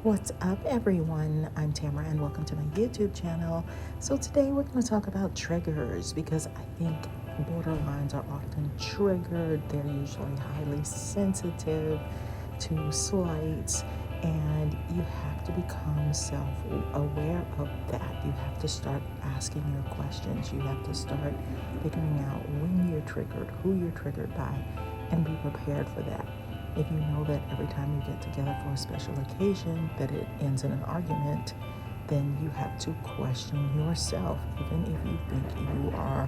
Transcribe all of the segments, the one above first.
What's up, everyone? I'm Tamara, and welcome to my YouTube channel. So today we're going to talk about triggers because I think borderlines are often triggered. They're usually highly sensitive to slights, and you have to become self-aware of that. You have to start asking your questions. You have to start figuring out when you're triggered, who you're triggered by, and be prepared for that. If you know that every time you get together for a special occasion that it ends in an argument, then you have to question yourself. Even if you think you are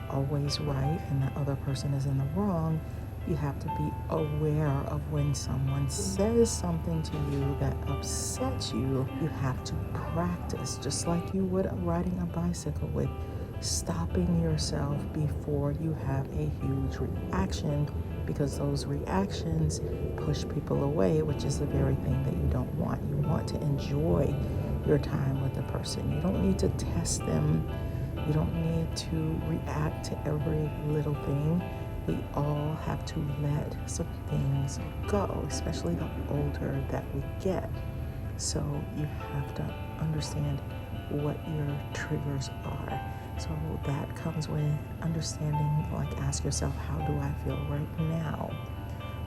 always right and the other person is in the wrong, you have to be aware of when someone says something to you that upsets you. You have to practice, just like you would riding a bicycle, with stopping yourself before you have a huge reaction, because those reactions push people away, which is the very thing that you don't want. You want to enjoy your time with the person. You don't need to test them. You don't need to react to every little thing. We all have to let some things go, especially the older that we get. So you have to understand what your triggers are. So that comes with understanding, like, ask yourself, how do I feel right now?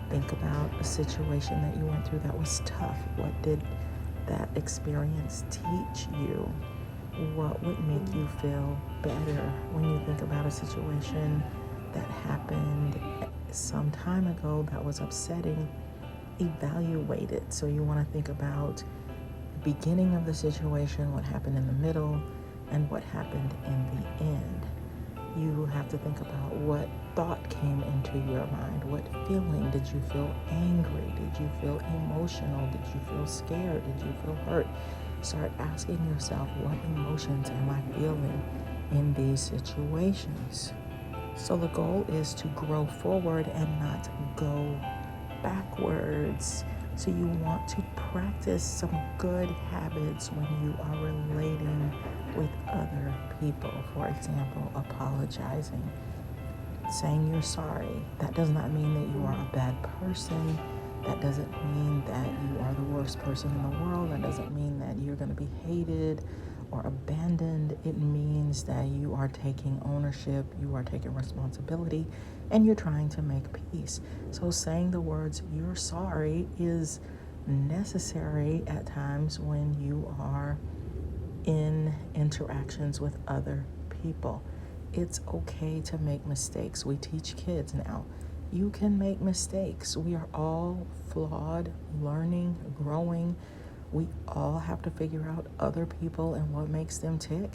Think about a situation that you went through that was tough. What did that experience teach you? What would make you feel better when you think about a situation that happened some time ago that was upsetting? Evaluate it. So you want to think about the beginning of the situation, what happened in the middle, and what happened in the end. You have to think about what thought came into your mind. What feeling? Did you feel angry? Did you feel emotional? Did you feel scared? Did you feel hurt? Start asking yourself, what emotions am I feeling in these situations? So the goal is to grow forward and not go backwards. So you want to practice some good habits when you are relating with other people. For example, apologizing, saying you're sorry. That does not mean that you are a bad person. That doesn't mean that you are the worst person in the world. That doesn't mean that you're going to be hated or abandoned. It means that you are taking ownership, you are taking responsibility, and you're trying to make peace. So saying the words "you're sorry" is necessary at times when you are in interactions with other people. It's okay to make mistakes. We teach kids now, you can make mistakes. We are all flawed, learning, growing. We all have to figure out other people and what makes them tick.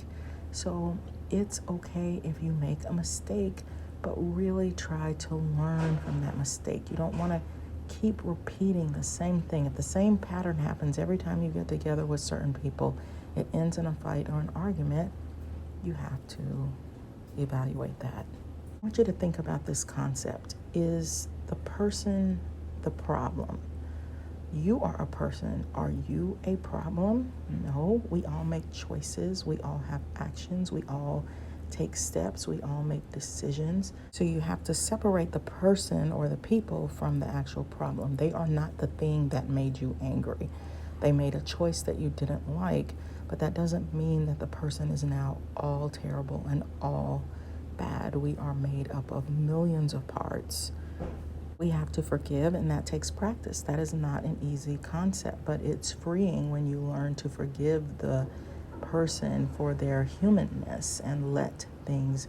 So it's okay if you make a mistake, but really try to learn from that mistake. You don't want to keep repeating the same thing. If the same pattern happens every time you get together with certain people, it ends in a fight or an argument, you have to evaluate that. I want you to think about this concept. Is the person the problem? You are a person. Are you a problem? No. We all make choices. We all have actions. We all take steps. We all make decisions. So you have to separate the person or the people from the actual problem. They are not the thing that made you angry. They made a choice that you didn't like, but that doesn't mean that the person is now all terrible and all bad. We are made up of millions of parts. We have to forgive, and that takes practice. That is not an easy concept, but it's freeing when you learn to forgive the person for their humanness and let things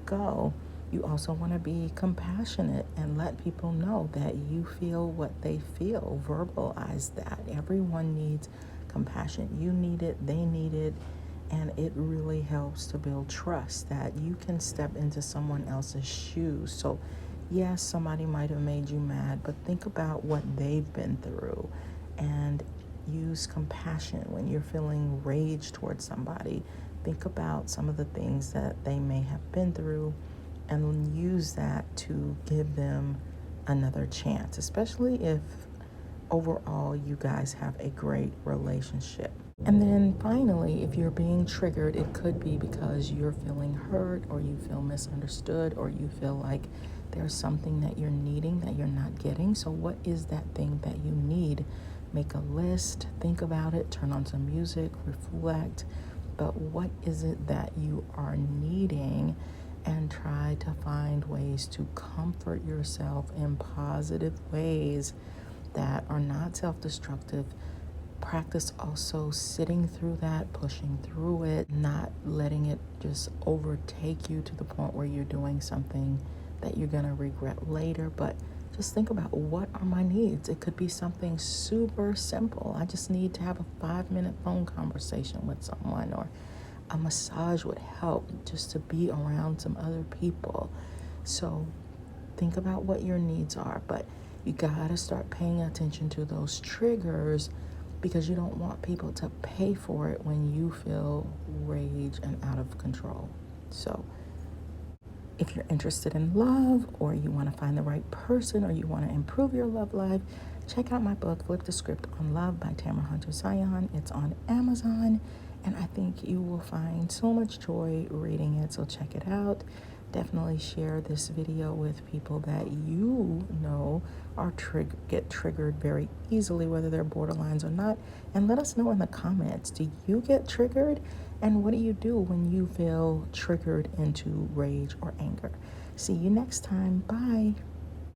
go. You also want to be compassionate and let people know that you feel what they feel. Verbalize that. Everyone needs compassion. You need it, they need it, and it really helps to build trust that you can step into someone else's shoes. So yes, somebody might have made you mad, but think about what they've been through and use compassion when you're feeling rage towards somebody. Think about some of the things that they may have been through and use that to give them another chance, especially if overall you guys have a great relationship. And then finally, if you're being triggered, it could be because you're feeling hurt, or you feel misunderstood, or you feel like there's something that you're needing that you're not getting. So what is that thing that you need Make a list, think about it, turn on some music, reflect. But what is it that you are needing? And try to find ways to comfort yourself in positive ways that are not self-destructive. Practice also sitting through that, pushing through it, not letting it just overtake you to the point where you're doing something that you're going to regret later. But just think about, what are my needs? It could be something super simple. I just need to have a 5-minute phone conversation with someone, or a massage would help, just to be around some other people. So think about what your needs are, but you gotta start paying attention to those triggers, because you don't want people to pay for it when you feel rage and out of control. So if you're interested in love, or you want to find the right person, or you want to improve your love life, check out my book, Flip the Script on Love by Tamara Hunter Zyon. It's on Amazon, and I think you will find so much joy reading it, so check it out. Definitely share this video with people that you know are get triggered very easily, whether they're borderlines or not. And let us know in the comments, do you get triggered? And what do you do when you feel triggered into rage or anger? See you next time. Bye.